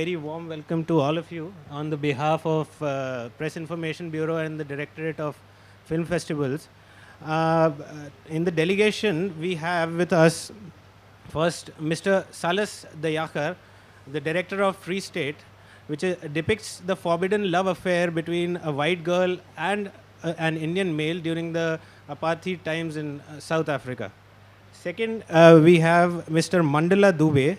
very warm welcome to all of you on the behalf of Press Information Bureau and the Directorate of Film Festivals. In the delegation, we have with us first Mr. Salas Dayakar, the director of Free State, which depicts the forbidden love affair between a white girl and an Indian male during the apartheid times in South Africa. Second, we have Mr. Mandala Dube,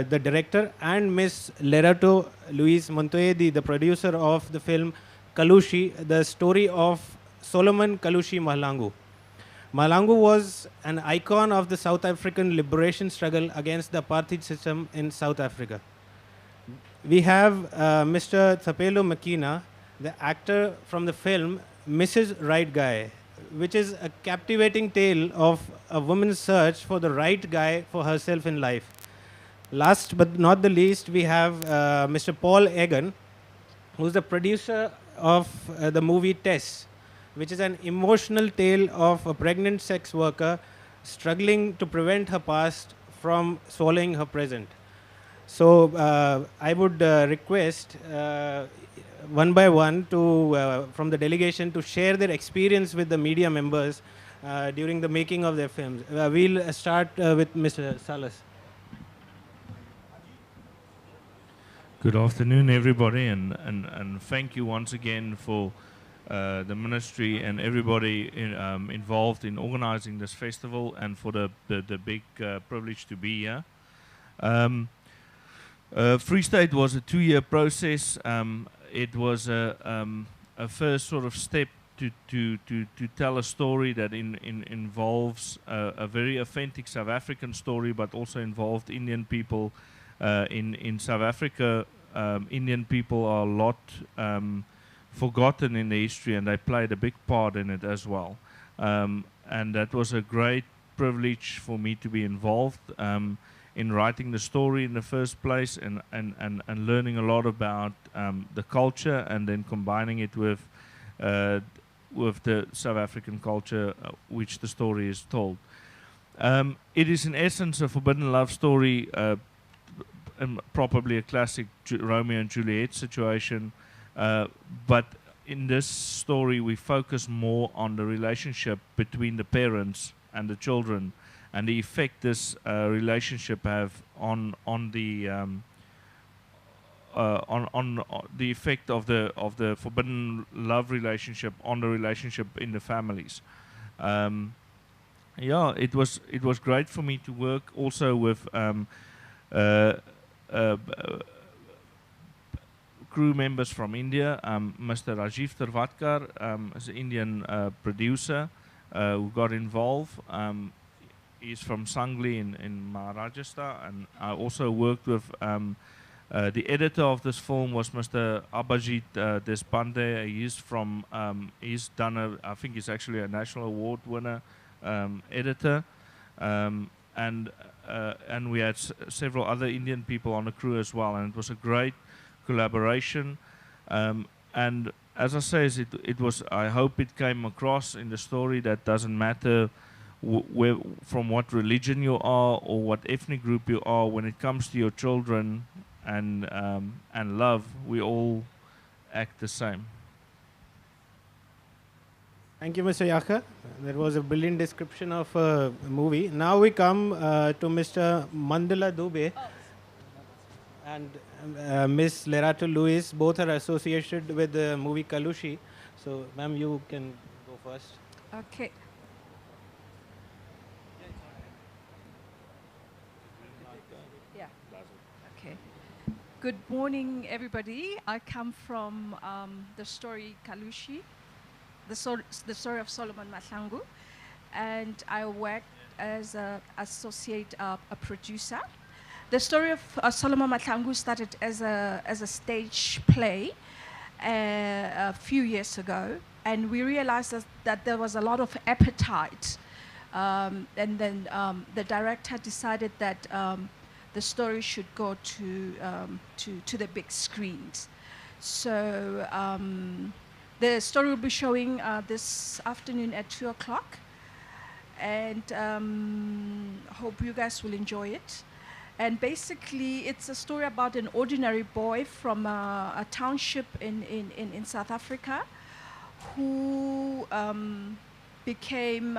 the director, and Ms. Lerato Luis Montoedi, the producer of the film Kalushi, the story of Solomon Kalushi Mahlangu. Mahlangu was an icon of the South African liberation struggle against the apartheid system in South Africa. We have Mr. Thapelo Makina, the actor from the film Mrs. Right Guy, which is a captivating tale of a woman's search for the right guy for herself in life. Last but not the least, we have Mr. Paul Egan, who's the producer of the movie Tess, which is an emotional tale of a pregnant sex worker struggling to prevent her past from swallowing her present. So I would request one by one from the delegation to share their experience with the media members during the making of their films. We'll start with Mr. Salas. Good afternoon, everybody, and thank you once again for the ministry and everybody involved in organizing this festival, and for the big privilege to be here. Free State was a 2-year process. It was a first sort of step to tell a story that involves a very authentic South African story, but also involved Indian people. In South Africa, Indian people are a lot forgotten in the history, and they played a big part in it as well. And that was a great privilege for me to be involved in writing the story in the first place, and learning a lot about the culture, and then combining it with the South African culture which the story is told. It is in essence a forbidden love story, probably a classic Romeo and Juliet situation, but in this story we focus more on the relationship between the parents and the children, and the effect this relationship have on the effect of the forbidden love relationship on the relationship in the families. Yeah, it was great for me to work also with crew members from India. Mr. Rajiv Tervatkar is an Indian producer who got involved. He's from Sangli in Maharashtra, and I also worked with the editor of this film was Mr. Abhijit Deshpande. He's done I think he's actually a national award winner editor, and we had several other Indian people on the crew as well, and it was a great collaboration. And as I say, it was. I hope it came across in the story that doesn't matter from what religion you are or what ethnic group you are. When it comes to your children and love, we all act the same. Thank you, Mr. Yaka. That was a brilliant description of a movie. Now we come to Mr. Mandala Dube and Ms. Lerato Luis. Both are associated with the movie Kalushi. So, ma'am, you can go first. Okay. Yeah. Okay. Good morning, everybody. I come from the story Kalushi, the story of Solomon Mahlangu, and I work as an associate a producer. The story of Solomon Mahlangu started as a stage play a few years ago, and we realized that there was a lot of appetite, and then the director decided that the story should go to the big screens. So the story will be showing this afternoon at 2 o'clock, and hope you guys will enjoy it. And basically, it's a story about an ordinary boy from a township in South Africa who became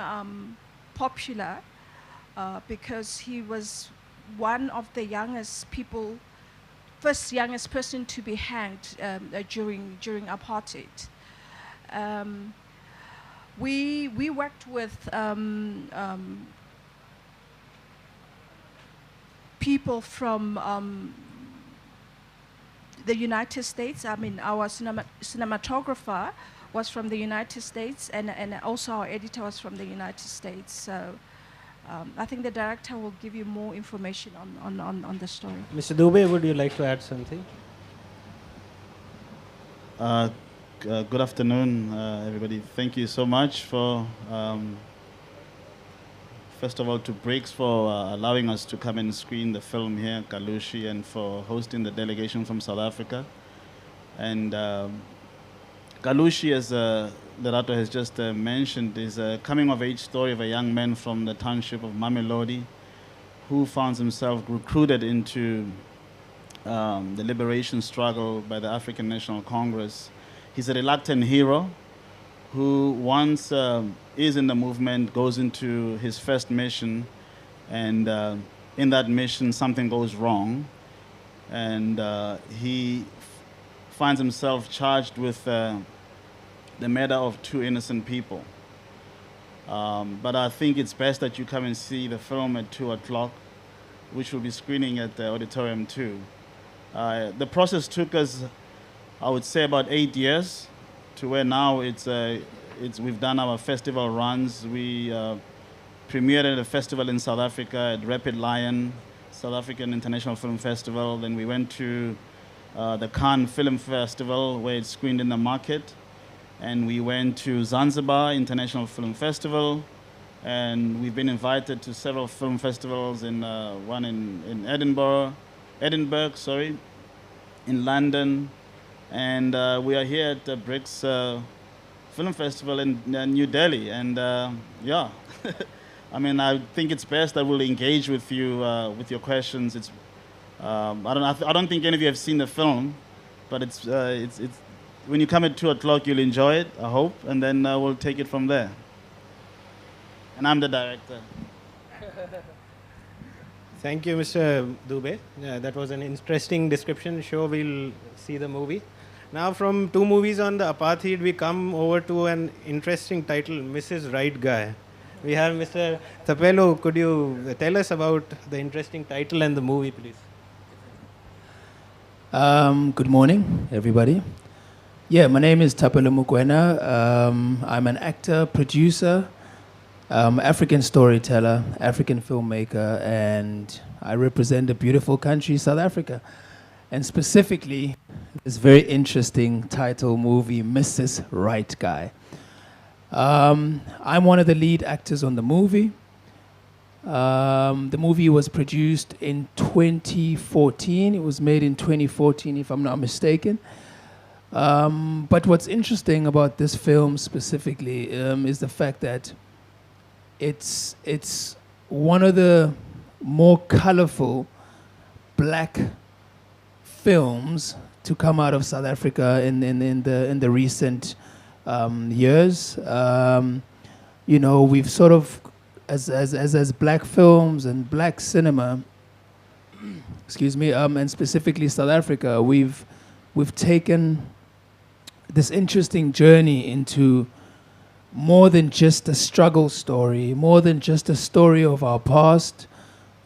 popular because he was one of the first youngest person to be hanged during apartheid. We worked with people from the United States. I mean, our cinematographer was from the United States, and also our editor was from the United States. So I think the director will give you more information on the story. Mr. Dube, would you like to add something? Good afternoon, everybody. Thank you so much for, first of all, to Breaks for allowing us to come and screen the film here in Kalushi, and for hosting the delegation from South Africa. And Kalushi, as Lerato has just mentioned, is a coming-of-age story of a young man from the township of Mamelodi who finds himself recruited into the liberation struggle by the African National Congress. He's a reluctant hero who once is in the movement, goes into his first mission, and in that mission something goes wrong, and he finds himself charged with the murder of 2 innocent people. But I think it's best that you come and see the film at 2 o'clock, which will be screening at the Auditorium 2. The process took us, I would say, about 8 years, to where now we've done our festival runs. We premiered at a festival in South Africa at Rapid Lion, South African International Film Festival. Then we went to the Cannes Film Festival, where it's screened in the market. And we went to Zanzibar International Film Festival. And we've been invited to several film festivals, one in Edinburgh, in London. And we are here at the BRICS Film Festival in New Delhi. And yeah, I mean, I think it's best that we'll engage with you with your questions. It's I don't think any of you have seen the film, but it's when you come at 2 o'clock, you'll enjoy it, I hope, and then we'll take it from there. And I'm the director. Thank you, Mr. Dube. That was an interesting description. Sure, we'll see the movie. Now, from 2 movies on the apartheid, we come over to an interesting title, Mrs. Right Guy. We have Mr. Thapelo. Could you tell us about the interesting title and the movie, please? Good morning, everybody. Yeah, my name is Thapelo Mokoena. I'm an actor, producer, African storyteller, African filmmaker, and I represent a beautiful country, South Africa. And specifically, this very interesting title movie, Mrs. Right Guy. I'm one of the lead actors on the movie. The movie was produced in 2014. It was made in 2014, if I'm not mistaken. But what's interesting about this film specifically is the fact that it's one of the more colorful black films to come out of South Africa in the recent years. You know, we've sort of, as black films and black cinema, excuse me, and specifically South Africa, we've taken this interesting journey into more than just a struggle story, more than just a story of our past,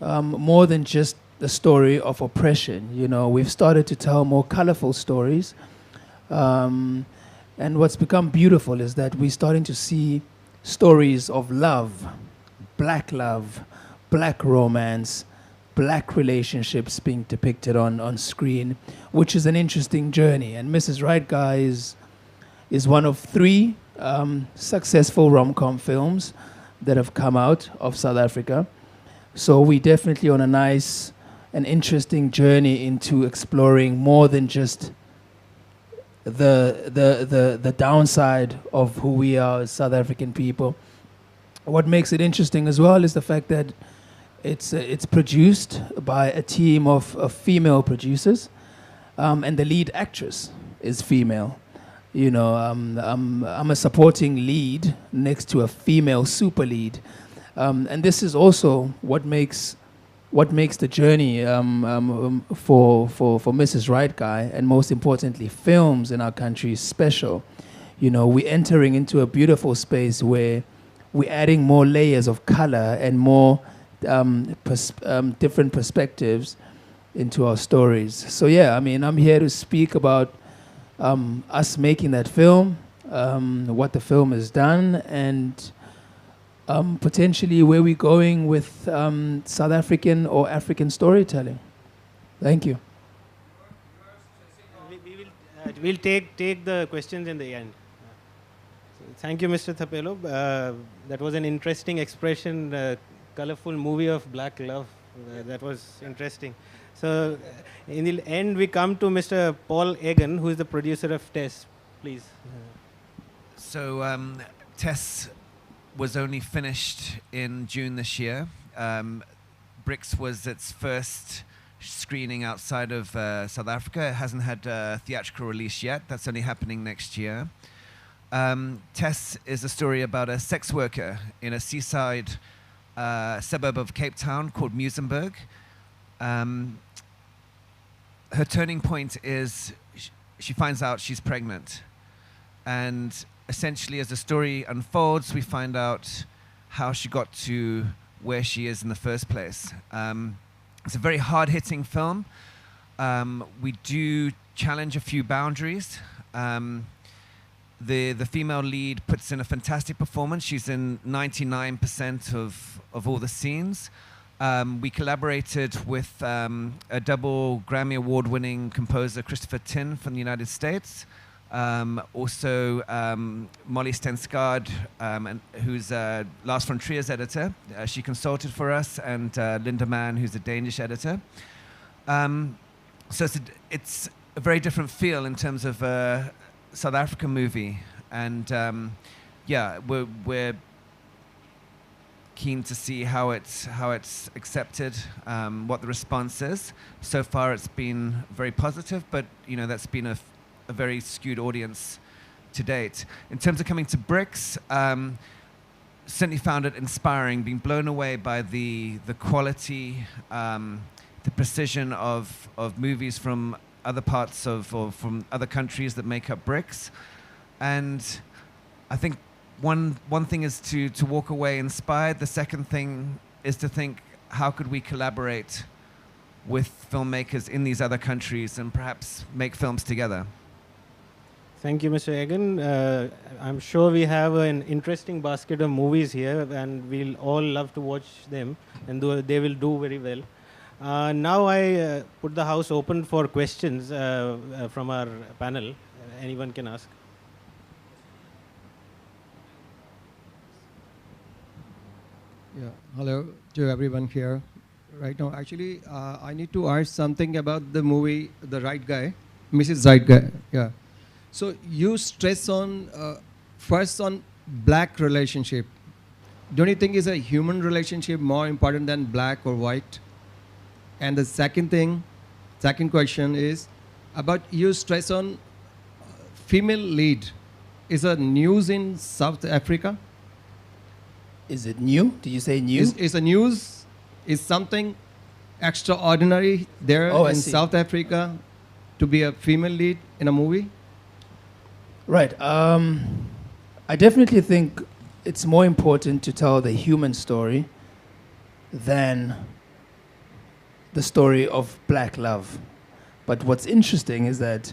more than just the story of oppression. You know, we've started to tell more colorful stories. And what's become beautiful is that we're starting to see stories of love, black romance, black relationships being depicted on screen, which is an interesting journey. And Mrs. Right Guy is one of 3 successful rom-com films that have come out of South Africa. So we're definitely on a nice and interesting journey into exploring more than just the downside of who we are as South African people. What makes it interesting as well is the fact that It's produced by a team of female producers, and the lead actress is female. You know, I'm a supporting lead next to a female super lead, and this is also what makes the journey for Mrs. Right Guy, and most importantly, films in our country special. You know, we're entering into a beautiful space where we're adding more layers of color and more different perspectives into our stories. So yeah, I mean, I'm here to speak about us making that film, what the film has done, and potentially where we're going with South African or African storytelling. Thank you. We'll take the questions in the end. Thank you, Mr. Thapelo. That was an interesting expression, colorful movie of black love. That was interesting. So, in the end, we come to Mr. Paul Egan, who is the producer of Tess. Please. So, Tess was only finished in June this year. Bricks was its first screening outside of South Africa. It hasn't had a theatrical release yet. That's only happening next year. Tess is a story about a sex worker in a seaside suburb of Cape Town called Muizenberg. Her turning point is she finds out she's pregnant. And essentially, as the story unfolds, we find out how she got to where she is in the first place. It's a very hard-hitting film. We do challenge a few boundaries. The female lead puts in a fantastic performance. She's in 99% of all the scenes. We collaborated with a double Grammy Award-winning composer, Christopher Tin, from the United States. Also, Molly Stenskard, who's Lars von Trier's editor. She consulted for us, and Linda Mann, who's a Danish editor. So it's a very different feel in terms of South African movie, and yeah, we're keen to see how it's accepted, what the response is. So far, it's been very positive, but you know that's been a very skewed audience to date. In terms of coming to Bricks, certainly found it inspiring, being blown away by the quality, the precision of movies from other parts of, or from other countries that make up Bricks. And I think one thing is to walk away inspired. The second thing is to think, how could we collaborate with filmmakers in these other countries and perhaps make films together? Thank you, Mr. Egan. I'm sure we have an interesting basket of movies here, and we'll all love to watch them, and they will do very well. Now I put the house open for questions from our panel. Anyone can ask. Yeah, hello to everyone here. Right now, actually, I need to ask something about the movie The Right Guy, Mrs. Right Guy. Yeah. So you stress on first on black relationship. Don't you think is a human relationship more important than black or white? And the second question is about you stress on female lead. Is it news in South Africa? Is it new? Did you say new? Is a news? Is something extraordinary there in South Africa to be a female lead in a movie? Right. I definitely think it's more important to tell the human story than the story of black love. But what's interesting is that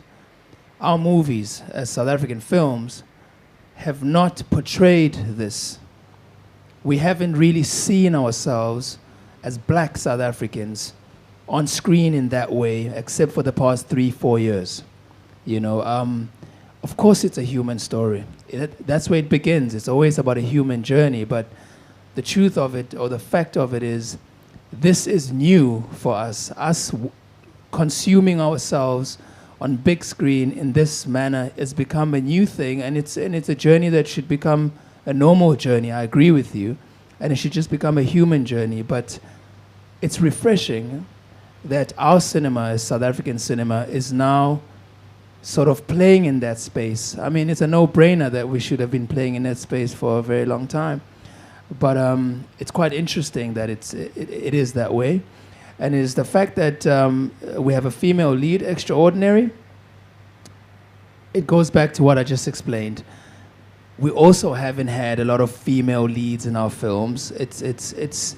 our movies, as South African films, have not portrayed this. We haven't really seen ourselves as black South Africans on screen in that way, except for the past 3-4 years. You know, of course it's a human story. That's where it begins. It's always about a human journey, but the truth of it, or the fact of it is, this is new for us. Consuming ourselves on big screen in this manner has become a new thing, and it's a journey that should become a normal journey. I agree with you, and it should just become a human journey. But it's refreshing that our cinema, as South African cinema, is now sort of playing in that space. I mean, it's a no-brainer that we should have been playing in that space for a very long time. But it's quite interesting that it is that way. And it's the fact that we have a female lead extraordinary. It goes back to what I just explained. We also haven't had a lot of female leads in our films. It's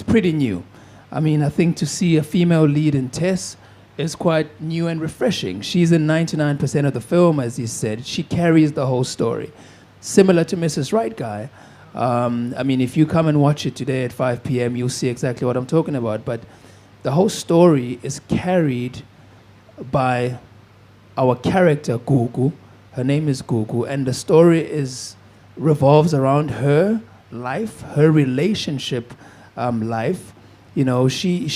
pretty new. I mean, I think to see a female lead in Tess is quite new and refreshing. She's in 99% of the film, as you said. She carries the whole story. Similar to Mrs. Right Guy. I mean, if you come and watch it today at 5 p.m., you'll see exactly what I'm talking about. But the whole story is carried by our character, Gugu. Her name is Gugu. And the story revolves around her life, her relationship life. You know, she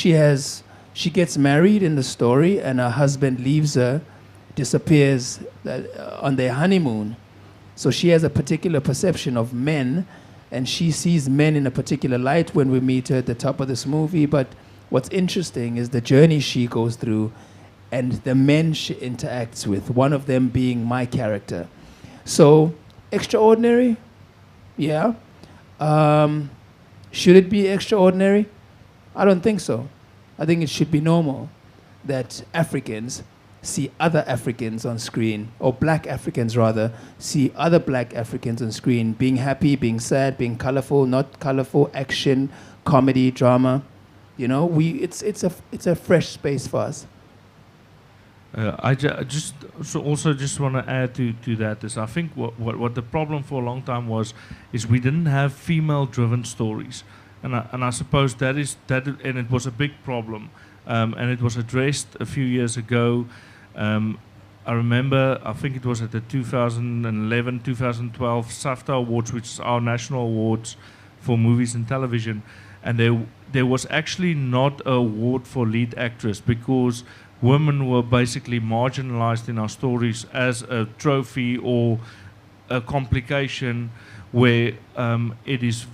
gets married in the story, and her husband leaves her, disappears on their honeymoon. So she has a particular perception of men, and she sees men in a particular light when we meet her at the top of this movie. But what's interesting is the journey she goes through and the men she interacts with, one of them being my character. So, extraordinary? Yeah. Should it be extraordinary? I don't think so. I think it should be normal that Africans see other Africans on screen, or black Africans rather, see other black Africans on screen, being happy, being sad, being colorful, not colorful, action, comedy, drama. You know, it's a fresh space for us. I just want to add to that is I think what the problem for a long time is we didn't have female-driven stories, and I suppose that and it was a big problem, and it was addressed a few years ago. I remember, I think it was at the 2011, 2012 SAFTA Awards, which is our national awards for movies and television, and there was actually not an award for lead actress because women were basically marginalized in our stories as a trophy or a complication, where it is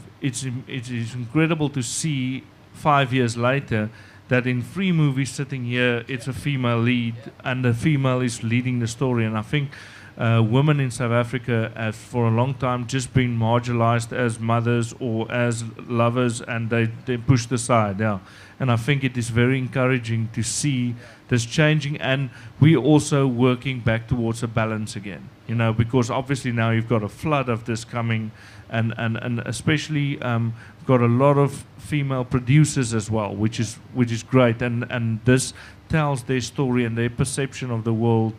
incredible to see 5 years later that in 3 movies sitting here, it's a female lead, and the female is leading the story. And I think women in South Africa have for a long time just been marginalized as mothers or as lovers, and they pushed aside. Yeah. And I think it is very encouraging to see this changing, and we're also working back towards a balance again, you know, because obviously now you've got a flood of this coming, and especially got a lot of female producers as well, which is great, and this tells their story and their perception of the world,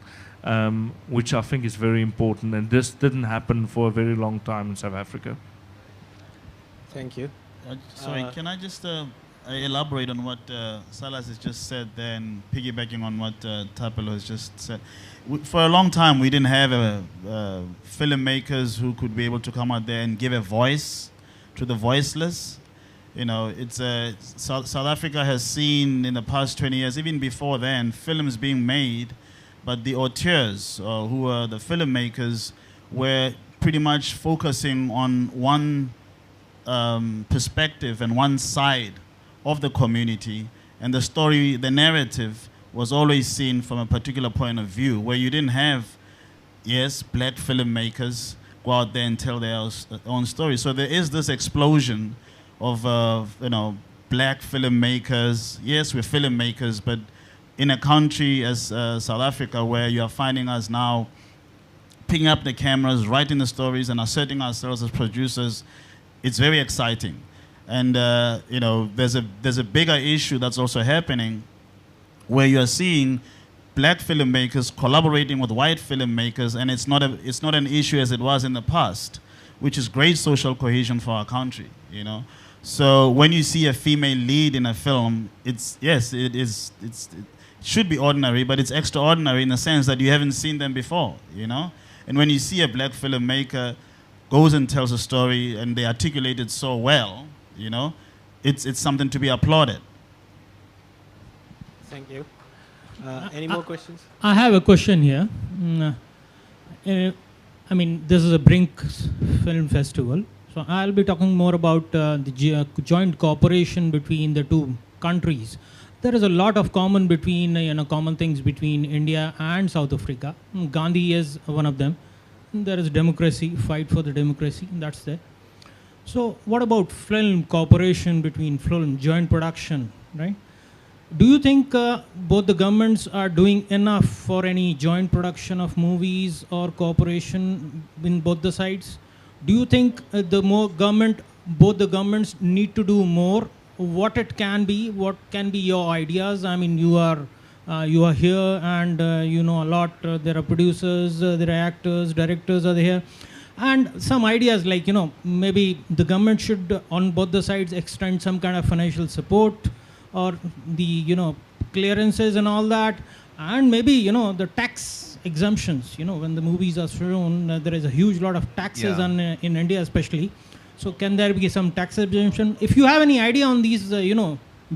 which I think is very important, and this didn't happen for a very long time in South Africa. Thank you. Sorry, can I just elaborate on what Salas has just said there, and piggybacking on what Tapelo has just said. For a long time, we didn't have filmmakers who could be able to come out there and give a voice to the voiceless. You know, South Africa has seen in the past 20 years, even before then, films being made, but the auteurs, who were the filmmakers, were pretty much focusing on one perspective and one side of the community, and the story, the narrative was always seen from a particular point of view, where you didn't have, yes, black filmmakers go out there and tell their own story. So there is this explosion of black filmmakers. Yes, we're filmmakers, but in a country as South Africa, where you are finding us now picking up the cameras, writing the stories, and asserting ourselves as producers, it's very exciting. And there's a bigger issue that's also happening, where you are seeing black filmmakers collaborating with white filmmakers, and it's not an issue as it was in the past, which is great social cohesion for our country. You know, so when you see a female lead in a film, it should be ordinary, but it's extraordinary in the sense that you haven't seen them before. You know, and when you see a black filmmaker goes and tells a story and they articulate it so well, you know, it's something to be applauded. Thank you. Any more questions? I have a question here. I mean, this is a Brink Film Festival, So I'll be talking more about the joint cooperation between the two countries. There is a lot of common between, common things between India and South Africa. Gandhi is one of them. There is democracy, fight for the democracy, that's there. So what about film cooperation between film, joint production, right? Do you think both the governments are doing enough for any joint production of movies or cooperation in both the sides? Do you think both the governments need to do more? What it can be? What can be your ideas? I mean, you are here, and you know a lot. There are producers, there are actors, directors are there, and some ideas like maybe the government should on both the sides extend some kind of financial support, or the clearances and all that, and maybe the tax exemptions. When the movies are shown, there is a huge lot of taxes Yeah. in India especially. So can there be some tax exemption? If you have any idea on these,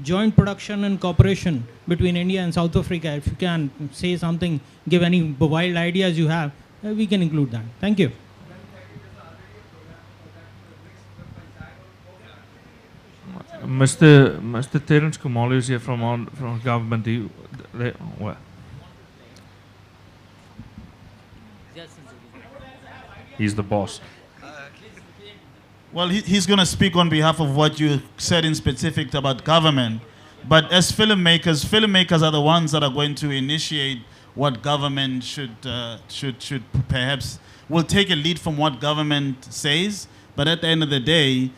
joint production and cooperation between India and South Africa, if you can say something, give any wild ideas you have, we can include that. Thank you. Mr. Terence Kumalo is here from government. Well, he's the boss. Well, he's going to speak on behalf of what you said in specific about government. But as filmmakers are the ones that are going to initiate what government should perhaps will take a lead from what government says. But at the end of the day,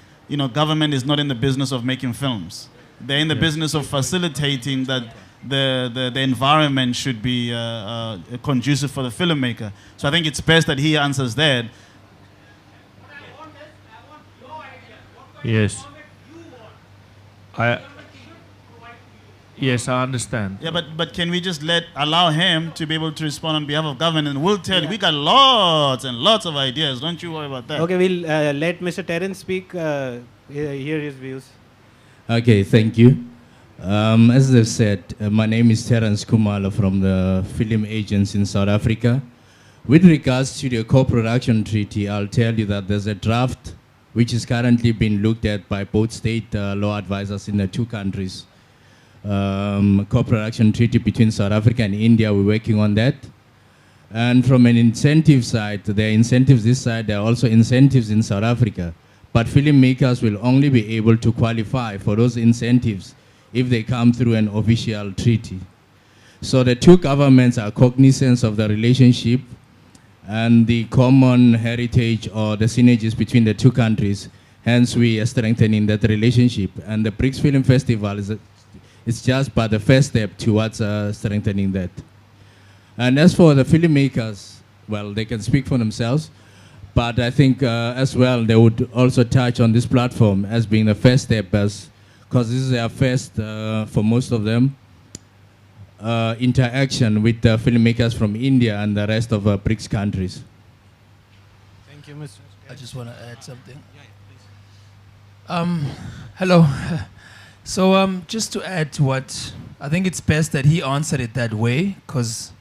government is not in the business of making films. They're in the business of facilitating that the environment should be conducive for the filmmaker. So I think it's best that he answers that. Yes. Yes, I understand. Yeah, but can we just allow him to be able to respond on behalf of government, and we'll tell you, we got lots and lots of ideas. Don't you worry about that. Okay, we'll let Mr. Terence speak, hear his views. Okay, thank you. As I've said, my name is Terence Kumalo from the Film Agents in South Africa. With regards to the co-production treaty, I'll tell you that there's a draft which is currently being looked at by both state law advisors in the two countries. Co-production treaty between South Africa and India, we're working on that. And from an incentive side, there are incentives this side, there are also incentives in South Africa. But filmmakers will only be able to qualify for those incentives if they come through an official treaty. So the two governments are cognizant of the relationship and the common heritage or the synergies between the two countries. Hence, we are strengthening that relationship. And the BRICS Film Festival is just but the first step towards strengthening that. And as for the filmmakers, well, they can speak for themselves, but I think as well they would also touch on this platform as being the first step, because this is their first, for most of them, interaction with the filmmakers from India and the rest of BRICS countries. Thank you, Mr. I just want to add something. Hello. So just to add to what, I think it's best that he answered it that way, because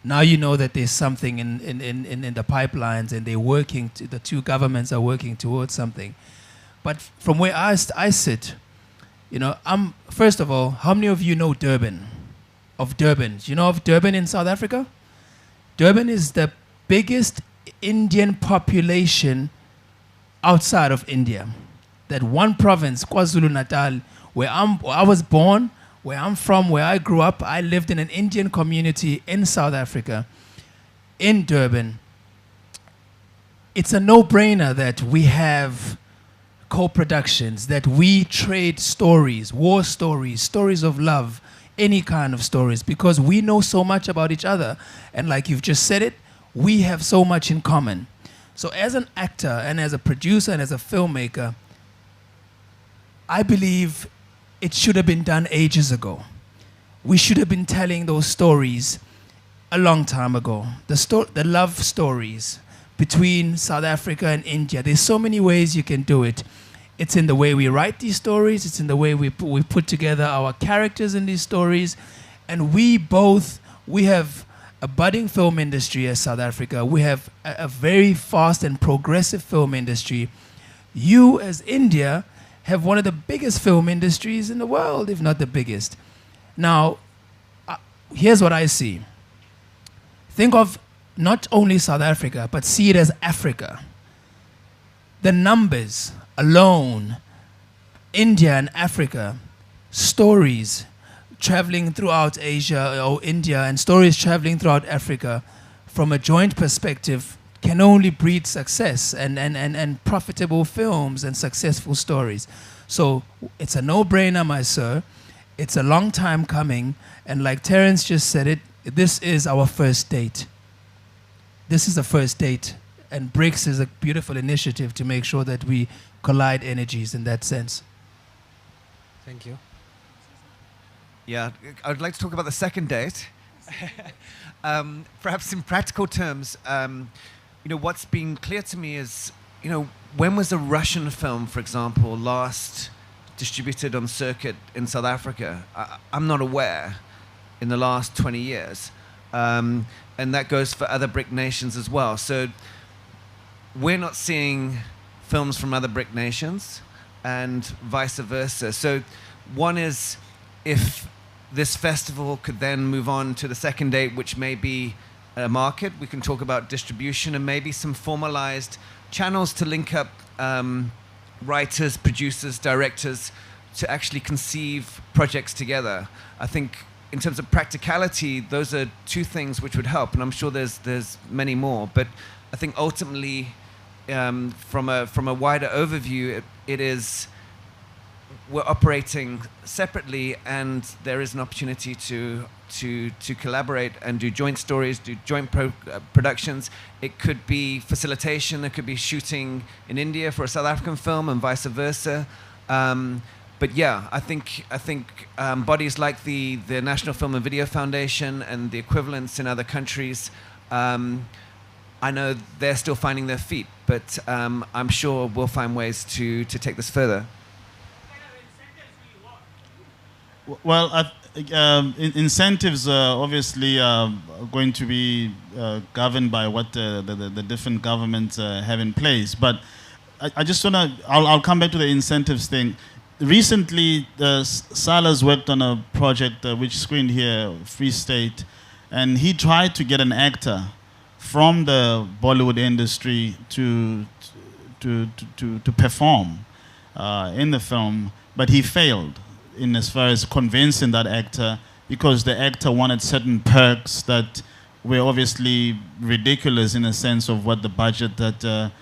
now you know that there's something in the pipelines, and they're working, the two governments are working towards something. But from where I sit, first of all, how many of you know Durban? Of Durban. Do you know of Durban in South Africa? Durban is the biggest Indian population outside of India. That one province, KwaZulu-Natal, where I was born, where I'm from, where I grew up, I lived in an Indian community in South Africa, in Durban. It's a no-brainer that we have co-productions, that we trade stories, war stories, stories of love, any kind of stories, because we know so much about each other. And like you've just said it, we have so much in common. So as an actor and as a producer and as a filmmaker, I believe it should have been done ages ago. We should have been telling those stories a long time ago. The love stories between South Africa and India. There's so many ways you can do it. It's in the way we write these stories. It's in the way we put together our characters in these stories. And we have a budding film industry as South Africa. We have a very fast and progressive film industry. You, as India, have one of the biggest film industries in the world, if not the biggest. Now, here's what I see. Think of not only South Africa, but see it as Africa. The numbers alone, India and Africa, stories traveling throughout Asia or India and stories traveling throughout Africa from a joint perspective can only breed success and profitable films and successful stories. So it's a no-brainer, my sir. It's a long time coming, and like Terence just said it, this is our first date. This is the first date, and BRICS is a beautiful initiative to make sure that we collide energies in that sense. Thank you. Yeah, I would like to talk about the second date. Perhaps in practical terms, what's been clear to me is, when was a Russian film, for example, last distributed on circuit in South Africa? I'm not aware in the last 20 years. And that goes for other BRIC nations as well. So we're not seeing films from other BRIC nations and vice versa. So one is, if this festival could then move on to the second date, which may be a market, we can talk about distribution and maybe some formalized channels to link up writers, producers, directors to actually conceive projects together. I think in terms of practicality, those are two things which would help, and I'm sure there's many more. But I think ultimately, from a wider overview, it is, we're operating separately, and there is an opportunity to collaborate and do joint stories, do joint productions. It could be facilitation, it could be shooting in India for a South African film, and vice versa. But yeah, I think bodies like the National Film and Video Foundation and the equivalents in other countries, I know they're still finding their feet, but I'm sure we'll find ways to take this further. Well, incentives are obviously going to be governed by what the different governments have in place. But I just want to, I'll come back to the incentives thing. Recently, Salas worked on a project which screened here, Free State, and he tried to get an actor from the Bollywood industry to perform in the film, but he failed in as far as convincing that actor, because the actor wanted certain perks that were obviously ridiculous in a sense of what the budget that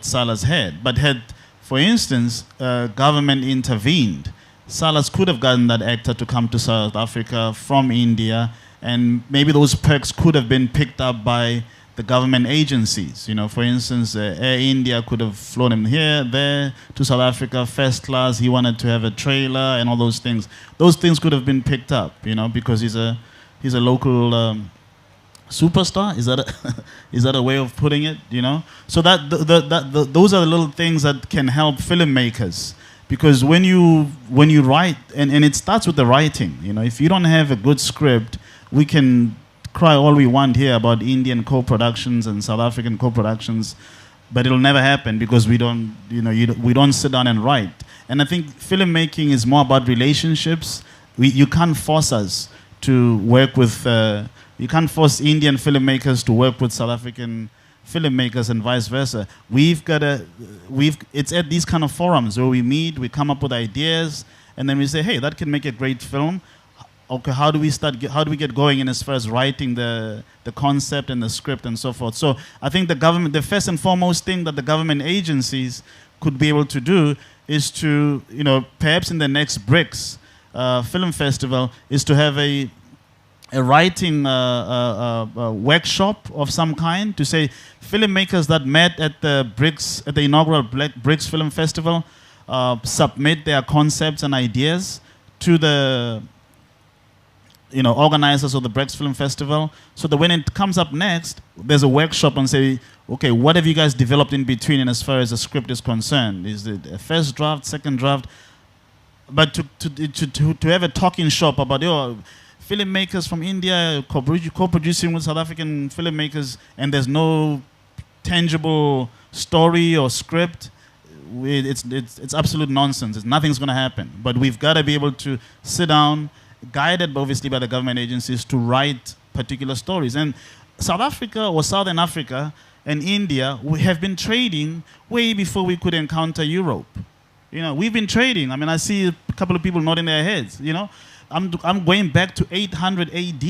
Salas had. But had, for instance, government intervened, Salas could have gotten that actor to come to South Africa from India, and maybe those perks could have been picked up by the government agencies. For instance, Air India could have flown him here, there, to South Africa, first class. He wanted to have a trailer and all those things. Those things could have been picked up, because he's a local superstar. Is that a way of putting it? So those are the little things that can help filmmakers. Because when you write, and it starts with the writing. If you don't have a good script, we can cry all we want here about Indian co-productions and South African co-productions, but it'll never happen because we don't sit down and write. And I think filmmaking is more about relationships. You can't force us to work with, you can't force Indian filmmakers to work with South African filmmakers and vice versa. It's at these kind of forums where we meet, we come up with ideas, and then we say, hey, that can make a great film. Okay, how do we get going in as far as writing the concept and the script and so forth? So I think the first and foremost thing that the government agencies could be able to do is to, perhaps in the next BRICS film festival, is to have a writing workshop of some kind, to say filmmakers that met at the BRICS, at the inaugural BRICS Film Festival, submit their concepts and ideas to the organizers of the BRICS Film Festival, so that when it comes up next, there's a workshop and say, okay, what have you guys developed in between, and as far as the script is concerned? Is it a first draft, second draft? But to have a talking shop about filmmakers from India co-producing with South African filmmakers, and there's no tangible story or script, it's absolute nonsense. Nothing's going to happen. But we've got to be able to sit down, guided obviously by the government agencies, to write particular stories. And South Africa or Southern Africa and India, we have been trading way before we could encounter Europe. You know, we've been trading. I mean, I see a couple of people nodding their heads. You know, I'm going back to 800 AD,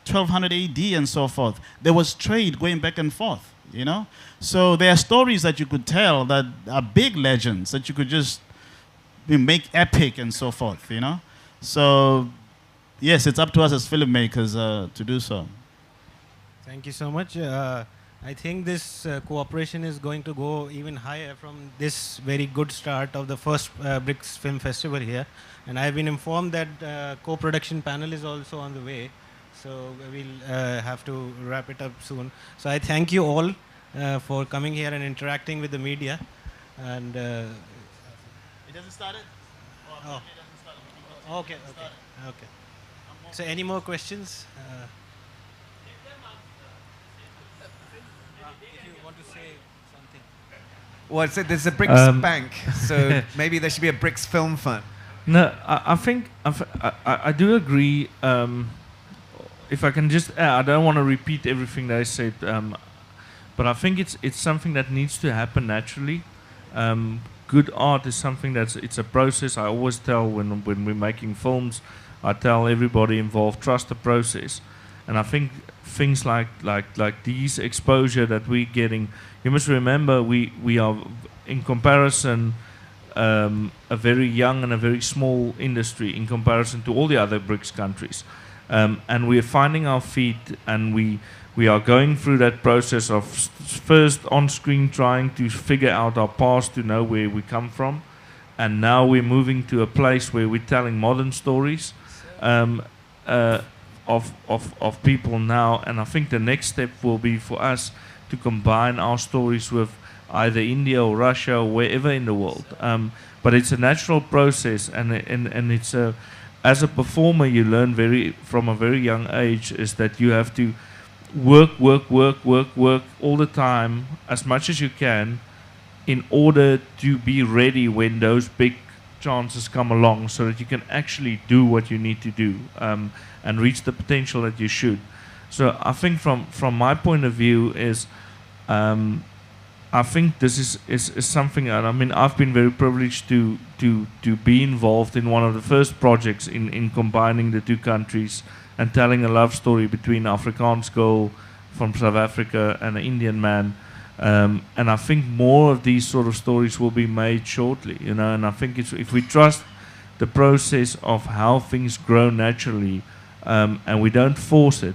1200 AD, and so forth. There was trade going back and forth. You know, so there are stories that you could tell that are big legends that you could just make epic and so forth. You know, so yes, it's up to us as filmmakers to do so. Thank you so much. I think this cooperation is going to go even higher from this very good start of the first BRICS Film Festival here. And I've been informed that co-production panel is also on the way. So we'll have to wrap it up soon. So I thank you all for coming here and interacting with the media. And It hasn't started? Oh. Okay. So any more questions? If you want to say something. Well, so there's a BRICS bank, so maybe there should be a BRICS film fund. No, I think I do agree. If I can just add, I don't want to repeat everything that I said, but I think it's something that needs to happen naturally. Good art is something it's a process. I always tell when we're making films, I tell everybody involved, trust the process. And I think things like these exposure that we're getting, you must remember we are in comparison a very young and a very small industry in comparison to all the other BRICS countries. And we are finding our feet, and we are going through that process of first on screen trying to figure out our past to know where we come from, and now we're moving to a place where we're telling modern stories of people now. And I think the next step will be for us to combine our stories with either India or Russia or wherever in the world. But it's a natural process, and it's a, as a performer, you learn from a very young age is that you have to work all the time as much as you can in order to be ready when those big chances come along, so that you can actually do what you need to do and reach the potential that you should. So I think from my point of view is I think this is something, and I mean, I've been very privileged to be involved in one of the first projects in combining the two countries and telling a love story between an Afrikaans girl from South Africa and an Indian man. And I think more of these sort of stories will be made shortly, you know, and I think if we trust the process of how things grow naturally, and we don't force it,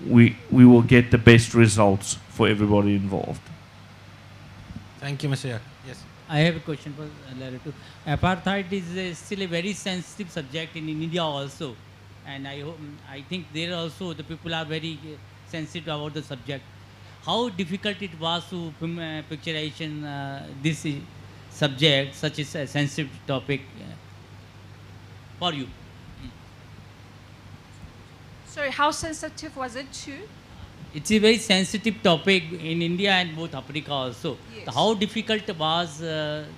we will get the best results for everybody involved. Thank you, Mr. Yak. Yes. I have a question for Larry too. Apartheid is still a very sensitive subject in India also, and I think there also the people are very sensitive about the subject. How difficult it was to picturization this subject, such as a sensitive topic for you? Sorry, how sensitive was it to? It's a very sensitive topic in India and both Africa also. Yes. How difficult was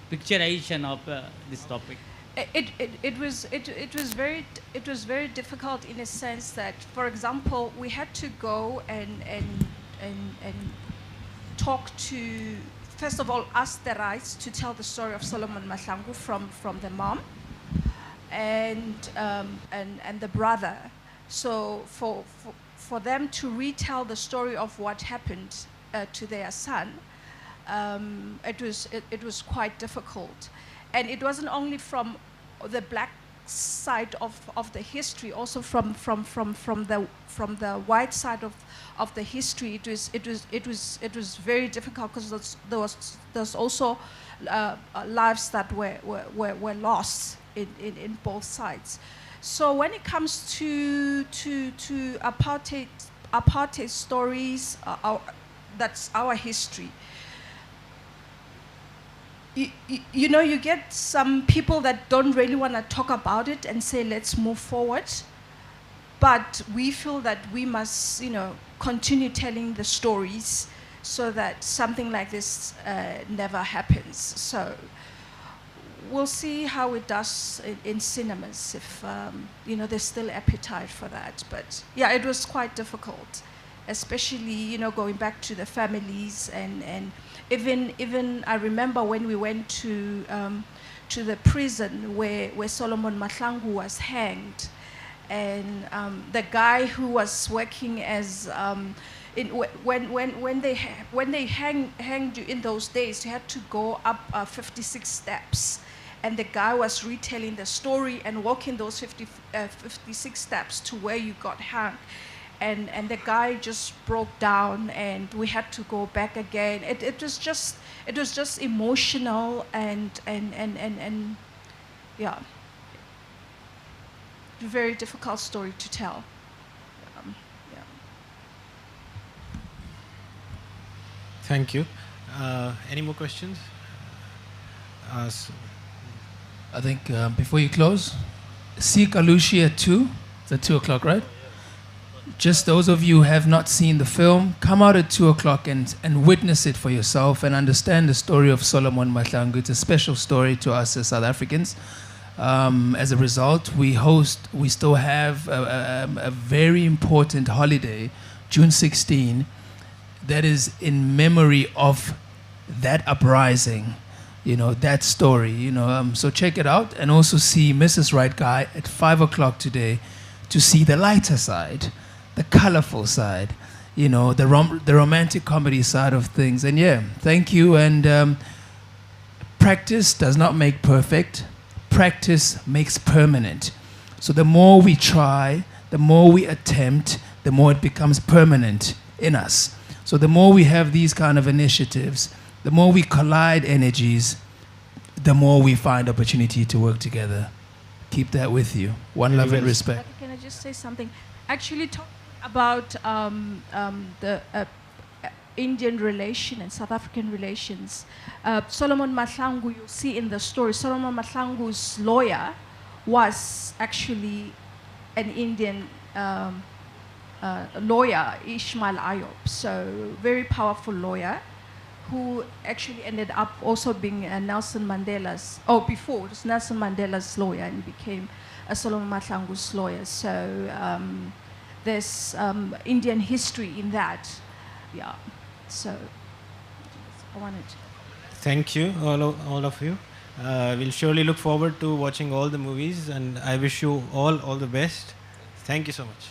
picturization of this topic? It was very difficult in a sense that, for example, we had to go and talk to, first of all, ask the rights to tell the story of Solomon Mahlangu from the mom and the brother. So for them to retell the story of what happened to their son, it was quite difficult, and it wasn't only from the black side of the history, also from the white side of the history. It was very difficult because there's also lives that were lost in both sides. So when it comes to apartheid stories, that's our history. You know, you get some people that don't really want to talk about it and say, let's move forward. But we feel that we must, you know, continue telling the stories so that something like this never happens. So we'll see how it does in cinemas, if there's still appetite for that. But yeah, it was quite difficult, especially going back to the families, and even I remember when we went to the prison where Solomon Mahlangu was hanged, and the guy who was working as when they hanged you in those days, you had to go up 56 steps, and the guy was retelling the story and walking those 56 steps to where you got hung, and the guy just broke down, and we had to go back again. It was just emotional, and yeah, a very difficult story to tell. Yeah. Thank you. Any more questions? I think before you close, see Kalushi at 2. It's at 2 o'clock, right? Just those of you who have not seen the film, come out at 2 o'clock and witness it for yourself and understand the story of Solomon Mahlangu. It's a special story to us as South Africans. As a result, we still have a very important holiday, June 16, that is in memory of that uprising, that story, so check it out, and also see Mrs. Right Guy at 5 o'clock today to see the lighter side, the colorful side, the romantic comedy side of things. And yeah, thank you. And practice does not make perfect. Practice makes permanent. So the more we try, the more we attempt, the more it becomes permanent in us. So the more we have these kind of initiatives, the more we collide energies, the more we find opportunity to work together. Keep that with you. One love and respect. Can I just say something? Actually, talking about the Indian relation and South African relations, Solomon Mahlangu, you see in the story, Solomon Mahlangu's lawyer was actually an Indian lawyer, Ismail Ayub. So very powerful lawyer, who actually ended up also being Nelson Mandela's, before it was Nelson Mandela's lawyer, and became Solomon Mahlangu's lawyer. So there's Indian history in that. Yeah. So I wanted to. Thank you, all of you. We'll surely look forward to watching all the movies, and I wish you all the best. Thank you so much.